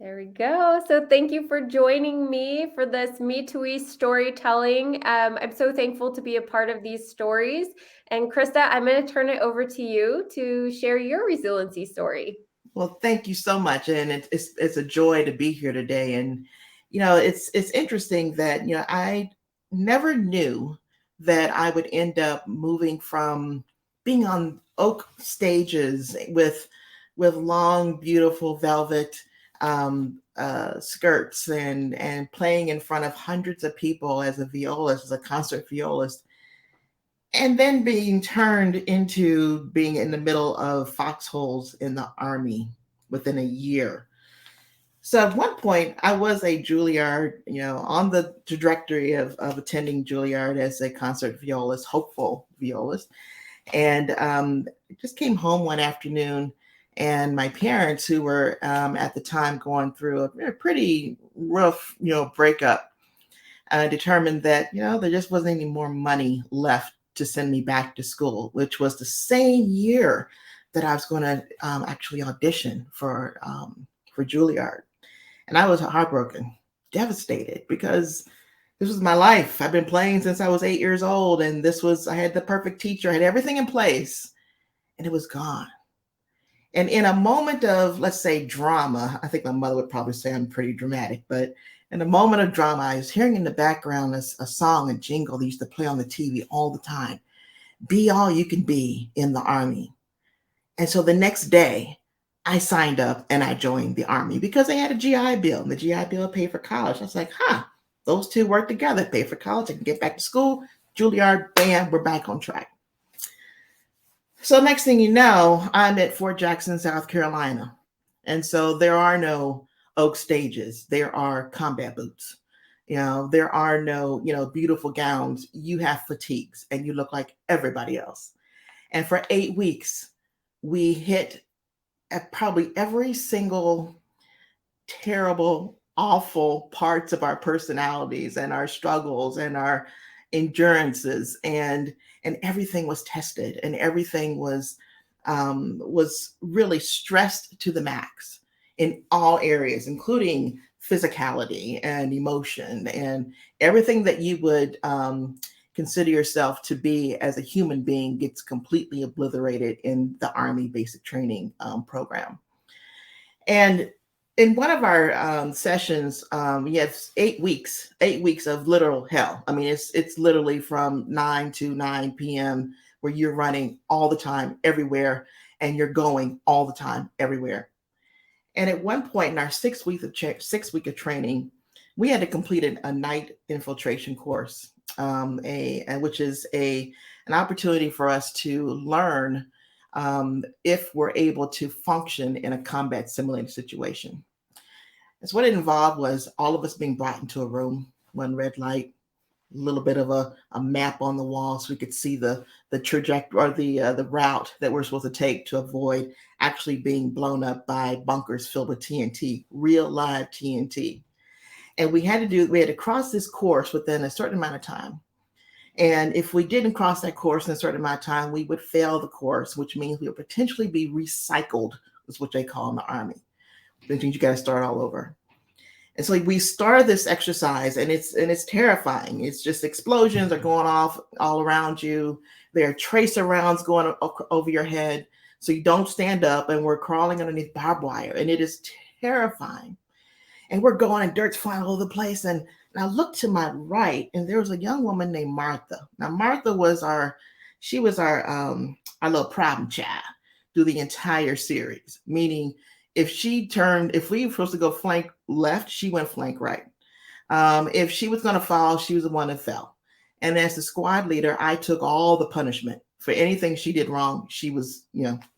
There we go. So thank you for joining me for this Me to We storytelling. I'm so thankful to be a part of these stories. And Christa, I'm going to turn it over to you to share your resiliency story. Well, thank you so much, and it's a joy to be here today. And it's interesting that I never knew that I would end up moving from being on oak stages with long, beautiful velvet skirts and playing in front of hundreds of people as a violist, as a concert violist, and then being turned into being in the middle of foxholes in the army within a year. So at one point, I was a Juilliard, on the trajectory of attending Juilliard as a concert violist, hopeful violist. And just came home one afternoon, and my parents, who were at the time going through a pretty rough, breakup, determined that there just wasn't any more money left to send me back to school, which was the same year that I was going to actually audition for Juilliard. And I was heartbroken, devastated, because this was my life. I've been playing since I was 8 years old, and I had the perfect teacher, I had everything in place, and it was gone. And in a moment of, let's say, drama, I think my mother would probably say I'm pretty dramatic, but in a moment of drama, I was hearing in the background a song, a jingle they used to play on the TV all the time: Be all you can be in the Army. And so the next day, I signed up and I joined the Army because they had a GI Bill, and the GI Bill paid for college. I was like, those two work together, pay for college, I can get back to school. Juilliard, bam, we're back on track. So next thing you know, I'm at Fort Jackson, South Carolina. And so there are no oak stages. There are combat boots. There are no, beautiful gowns. You have fatigues and you look like everybody else. And for 8 weeks, we hit at probably every single terrible, awful parts of our personalities and our struggles and our endurances, and everything was tested, and everything was really stressed to the max in all areas, including physicality and emotion and everything that you would consider yourself to be as a human being gets completely obliterated in the Army basic training program. And in one of our sessions, we have 8 weeks, 8 weeks of literal hell. I mean, it's literally from 9 to 9 p.m. where you're running all the time, everywhere, and you're going all the time, everywhere. And at one point in our 6 week of training, we had to complete a night infiltration course, which is an opportunity for us to learn if we're able to function in a combat simulated situation. And so what it involved was all of us being brought into a room, one red light, a little bit of a map on the wall so we could see the trajectory or the route that we're supposed to take to avoid actually being blown up by bunkers filled with TNT, real live TNT. And we had to cross this course within a certain amount of time. And if we didn't cross that course in a certain amount of time, we would fail the course, which means we would potentially be recycled, is what they call in the Army. Which means you got to start all over. And so we started this exercise, and it's terrifying. It's just explosions are going off all around you. There are tracer rounds going over your head, so you don't stand up. And we're crawling underneath barbed wire, and it is terrifying. And we're going, and dirt's flying all over the place. And I looked to my right, and there was a young woman named Martha. Now Martha was our little problem child through the entire series, meaning if we were supposed to go flank left, she went flank right. If she was going to fall, she was the one that fell. And as the squad leader, I took all the punishment for anything she did wrong. She was,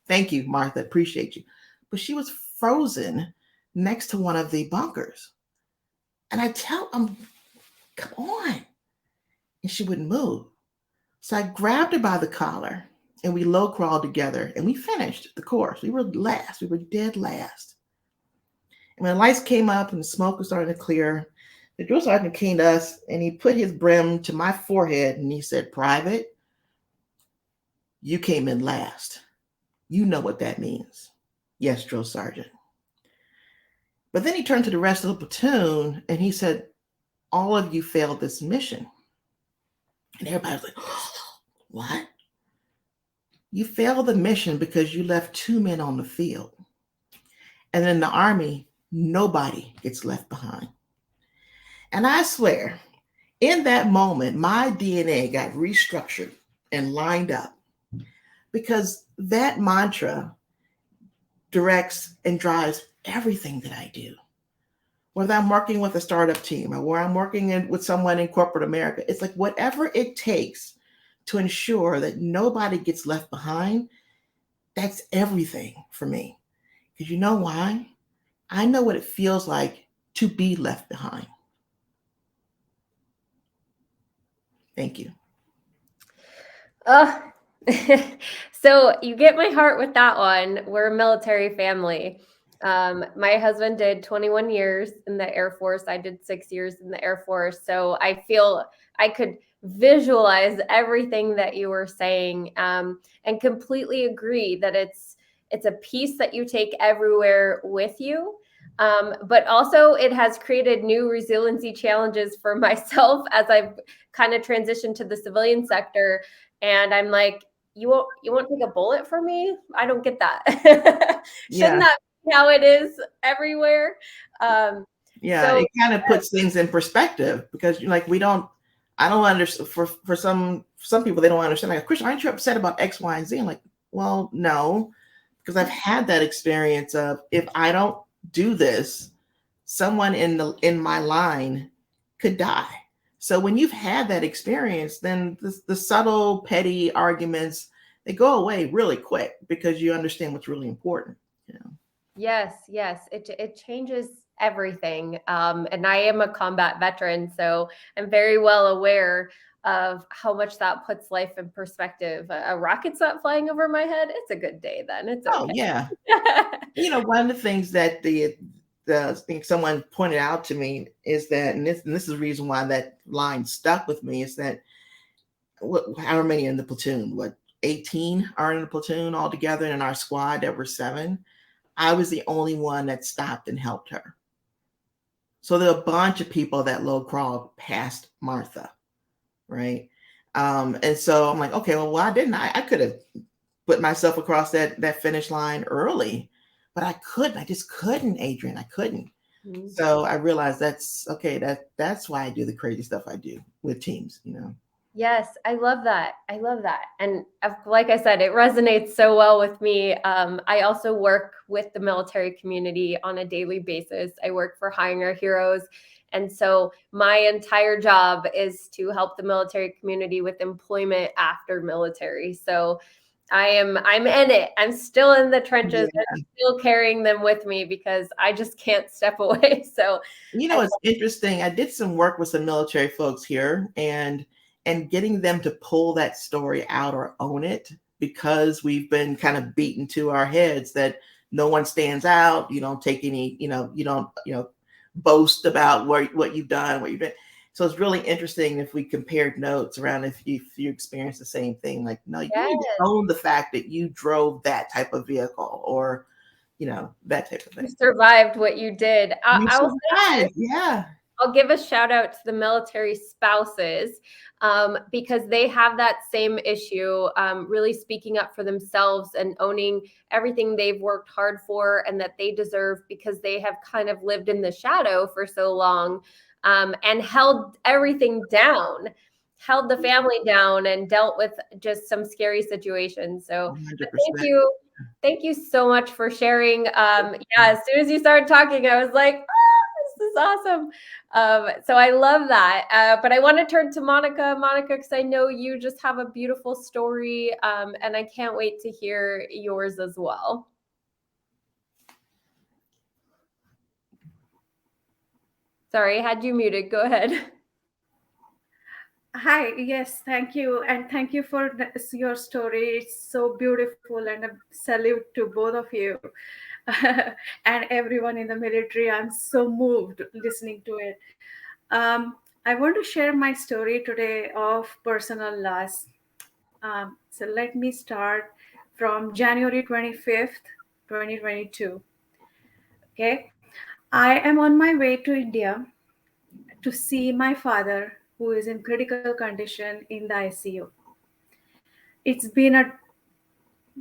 thank you, Martha, appreciate you. But she was frozen next to one of the bunkers. And I tell them, come on. And she wouldn't move. So I grabbed her by the collar, and we low crawled together, and we finished the course. We were last. We were dead last. And when the lights came up and the smoke was starting to clear, the drill sergeant came to us, and he put his brim to my forehead, and he said, "Private, you came in last. You know what that means." "Yes, drill sergeant." But then he turned to the rest of the platoon and he said, all of you failed this mission. And everybody was like, oh, what? You failed the mission because you left 2 men on the field. And in the Army, nobody gets left behind. And I swear, in that moment, my DNA got restructured and lined up because that mantra directs and drives everything that I do. Whether I'm working with a startup team or where I'm working with someone in corporate America, it's like whatever it takes to ensure that nobody gets left behind, that's everything for me. Because you know why? I know what it feels like to be left behind. Thank you. So you get my heart with that one. We're a military family. My husband did 21 years in the Air Force. I did 6 years in the Air Force. So I feel I could visualize everything that you were saying, and completely agree that it's a piece that you take everywhere with you. But also it has created new resiliency challenges for myself as I've kind of transitioned to the civilian sector. And I'm like, you won't take a bullet for me? I don't get that. Shouldn't that be how it is everywhere? Yeah, So it kind of puts things in perspective because you're like, I don't understand for some people, they don't understand. Like, Christian, aren't you upset about X, Y, and Z? I'm like, well, no, because I've had that experience of if I don't do this, someone in my line could die. So when you've had that experience, then the subtle, petty arguments, they go away really quick because you understand what's really important. You know? yes, it changes everything. And I am a combat veteran, so I'm very well aware of how much that puts life in perspective. A rocket's not flying over my head. It's a good day then. It's Oh okay. yeah. One of the things that the thing someone pointed out to me is that, and this is the reason why that line stuck with me, is that however many in the platoon, 18 are in the platoon altogether, and in our squad there were 7. I was the only one that stopped and helped her. So there are a bunch of people that low crawled past Martha, right? And so I'm like, okay, well, why didn't I? I could have put myself across that finish line early, but I couldn't. I just couldn't, Adrene. I couldn't. Mm-hmm. So I realized that's okay. That's why I do the crazy stuff I do with teams. Yes, I love that. I love that. And like I said, it resonates so well with me. I also work with the military community on a daily basis. I work for Hiring Our Heroes. And so my entire job is to help the military community with employment after military. So I'm in it. I'm still in the trenches. Yeah. I'm still carrying them with me because I just can't step away. So it's interesting. I did some work with some military folks here and getting them to pull that story out or own it, because we've been kind of beaten to our heads that no one stands out. You don't take any, you don't, boast about what you've done, what you've been. So it's really interesting if we compared notes around if you experience the same thing. Like, no, you need to own the fact that you drove that type of vehicle or, that type of thing. You survived what you did. Yeah. I'll give a shout out to the military spouses, because they have that same issue, really speaking up for themselves and owning everything they've worked hard for and that they deserve, because they have kind of lived in the shadow for so long, and held everything down, held the family down, and dealt with just some scary situations. So thank you. Thank you so much for sharing. As soon as you started talking, I was like, this is awesome. So I love that. But I want to turn to Monika, because I know you just have a beautiful story, and I can't wait to hear yours as well. Sorry, I had you muted. Go ahead. Hi, yes, thank you. And thank you for your story. It's so beautiful, and a salute to both of you. And everyone in the military. I'm so moved listening to it. I want to share my story today of personal loss. So let me start from January 25th, 2022. Okay. I am on my way to India to see my father, who is in critical condition in the ICU. It's been a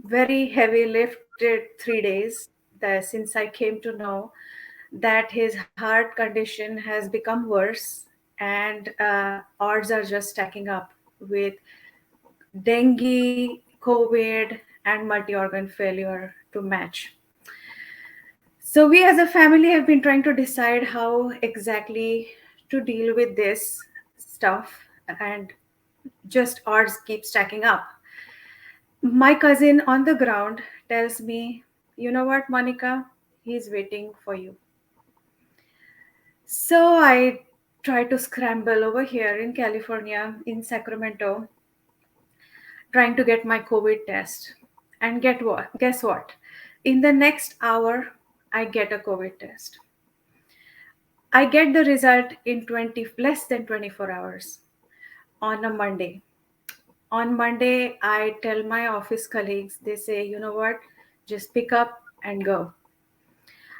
very heavy lifted 3 days since I came to know that his heart condition has become worse, and odds are just stacking up with dengue, COVID, and multi organ failure to match. So, we as a family have been trying to decide how exactly to deal with this stuff, and just odds keep stacking up. My cousin on the ground tells me, you know what, Monica? He's waiting for you. So I try to scramble over here in California, in Sacramento, trying to get my COVID test. And get what? Guess what? In the next hour, I get a COVID test. I get the result in 20 less than 24 hours on a Monday. On Monday, I tell my office colleagues, they say, you know what? Just pick up and go.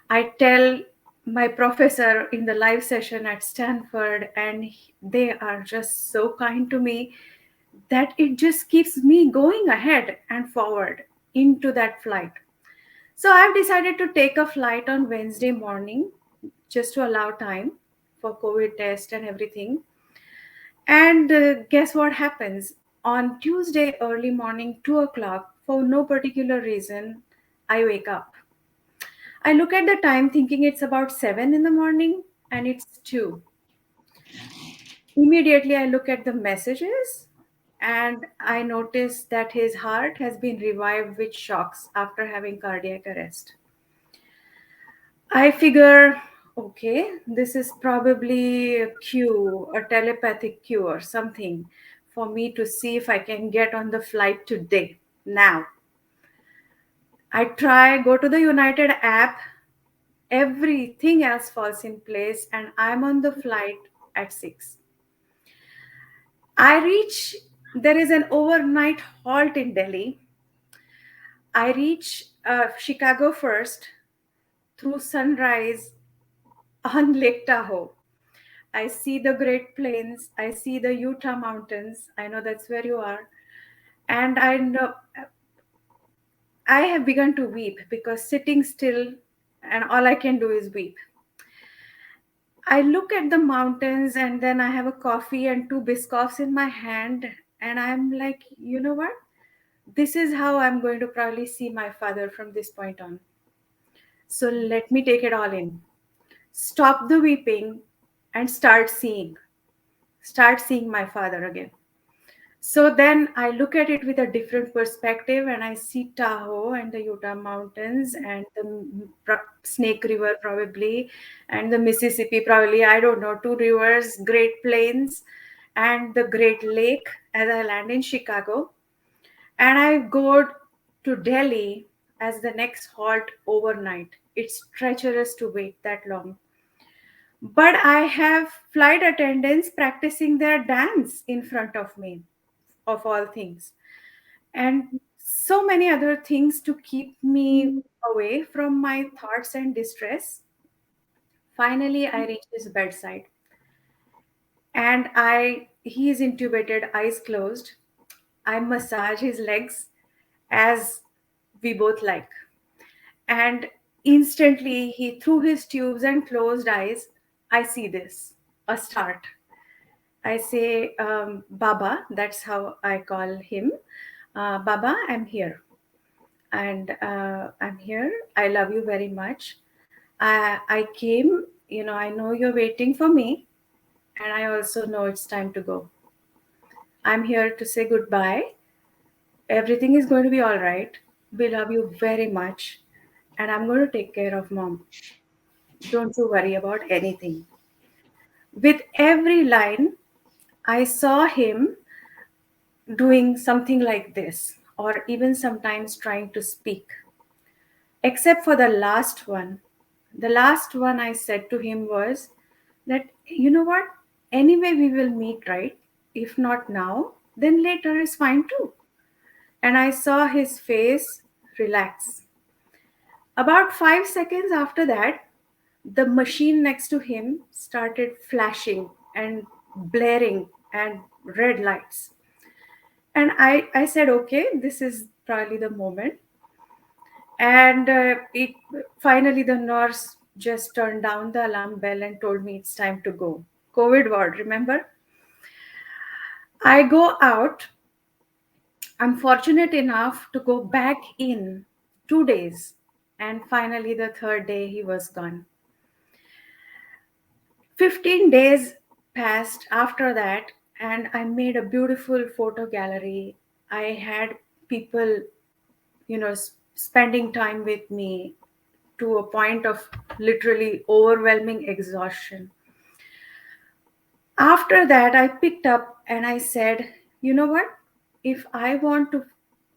I tell my professor in the live session at Stanford, and they are just so kind to me that it just keeps me going ahead and forward into that flight. So I've decided to take a flight on Wednesday morning just to allow time for COVID test and everything. And guess what happens? On Tuesday early morning, 2 o'clock, for no particular reason, I wake up. I look at the time thinking it's about 7 in the morning, and it's 2. Immediately, I look at the messages and I notice that his heart has been revived with shocks after having cardiac arrest. I figure, okay, this is probably a cue, a telepathic cue or something for me to see if I can get on the flight today, now. I try, go to the United app, everything else falls in place, and I'm on the flight at 6. I reach, there is an overnight halt in Delhi. I reach Chicago first through sunrise on Lake Tahoe. I see the Great Plains. I see the Utah Mountains. I know that's where you are. And I know I have begun to weep because sitting still and all I can do is weep. I look at the mountains and then I have a coffee and 2 biscoffs in my hand. And I'm like, you know what? This is how I'm going to probably see my father from this point on. So let me take it all in. Stop the weeping and start seeing. Start seeing my father again. So then I look at it with a different perspective and I see Tahoe and the Utah Mountains and the Snake River probably and the Mississippi probably, I don't know, 2 rivers, Great Plains and the Great Lake as I land in Chicago. And I go to Delhi as the next halt overnight. It's treacherous to wait that long. But I have flight attendants practicing their dance in front of me, of all things, and so many other things to keep me away from my thoughts and distress. Finally, I reach his bedside, and he is intubated, eyes closed. I massage his legs as we both like, and instantly he through his tubes and closed eyes, I see this, a start. I say, Baba, that's how I call him. Baba, I'm here. And I'm here. I love you very much. I came, I know you're waiting for me. And I also know it's time to go. I'm here to say goodbye. Everything is going to be all right. We love you very much. And I'm going to take care of mom. Don't you worry about anything. With every line, I saw him doing something like this, or even sometimes trying to speak. Except for the last one. The last one I said to him was that, you know what? Anyway, we will meet, right? If not now, then later is fine too. And I saw his face relax. About 5 seconds after that, the machine next to him started flashing and blaring and red lights. And I said, okay, this is probably the moment. And it finally, the nurse just turned down the alarm bell and told me it's time to go. COVID ward, remember? I go out. I'm fortunate enough to go back in 2 days. And finally, the third day, he was gone. 15 days passed after that, and I made a beautiful photo gallery. I had people, spending time with me to a point of literally overwhelming exhaustion. After that, I picked up and I said, you know what? If I want to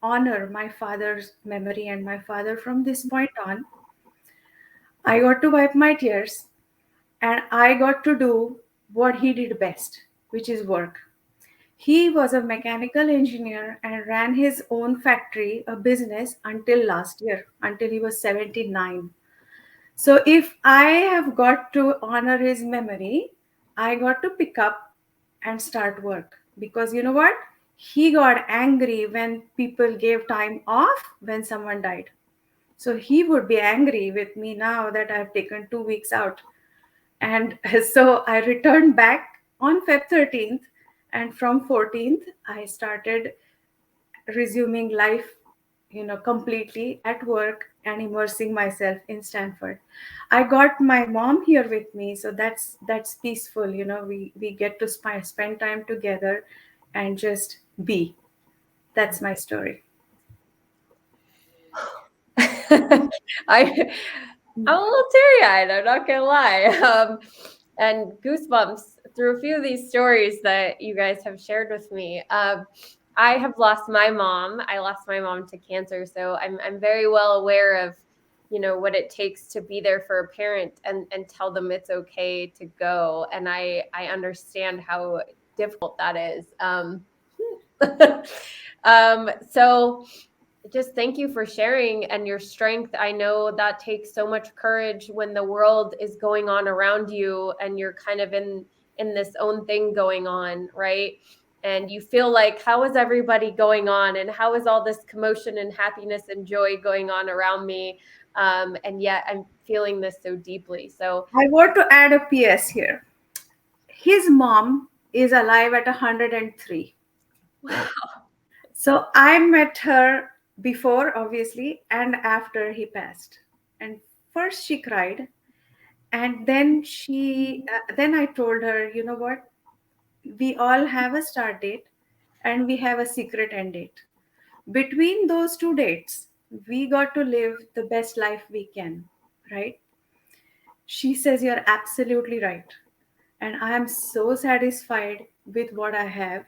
honor my father's memory and my father from this point on, I got to wipe my tears and I got to do what he did best, which is work. He was a mechanical engineer and ran his own factory, a business, until last year, until he was 79. So if I have got to honor his memory, I got to pick up and start work. Because you know what? He got angry when people gave time off when someone died. So he would be angry with me now that I've taken 2 weeks out. And so I returned back on Feb 13th. And from 14th, I started resuming life, completely at work and immersing myself in Stanford. I got my mom here with me, so that's peaceful. We get to spend time together and just be. That's my story. I'm a little teary-eyed, I'm not gonna lie. And goosebumps through a few of these stories that you guys have shared with me. I have lost my mom. I lost my mom to cancer, so I'm very well aware of, what it takes to be there for a parent and tell them it's okay to go. And I understand how difficult that is. So just thank you for sharing and your strength. I know that takes so much courage when the world is going on around you and you're kind of in this own thing going on, right? And you feel like, how is everybody going on, and how is all this commotion and happiness and joy going on around me, and yet I'm feeling this so deeply. So I want to add a PS here. His mom is alive at 103. wow. So I met her before, obviously, and after he passed. And first she cried, and then then I told her, you know what? We all have a start date, and we have a secret end date. Between those two dates, we got to live the best life we can, right? She says, you're absolutely right. And I am so satisfied with what I have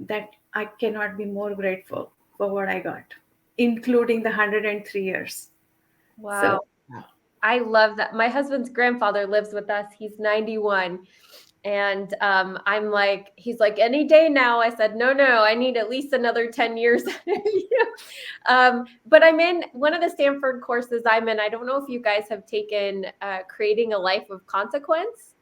that I cannot be more grateful for what I got, including the 103 years. Wow. So, I love that. My husband's grandfather lives with us. He's 91. And I'm like, he's like, any day now. I said, no, I need at least another 10 years. But I'm in one of the Stanford courses I'm in. I don't know if you guys have taken Creating a Life of Consequence.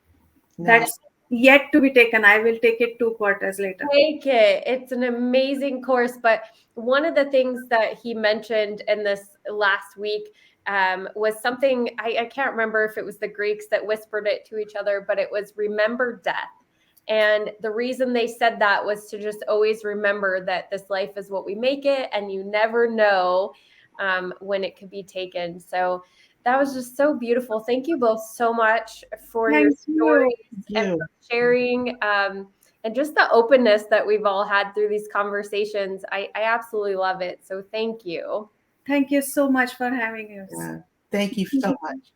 No. That's yet to be taken. I will take it 2 quarters later. Take it. It's an amazing course. But one of the things that he mentioned in this last week was something, I can't remember if it was the Greeks that whispered it to each other, but it was remember death. And the reason they said that was to just always remember that this life is what we make it, and you never know when it could be taken. So that was just so beautiful. Thank you both so much for your stories and for sharing, and just the openness that we've all had through these conversations. I absolutely love it. So thank you. Thank you so much for having us. Yeah. Thank you so much.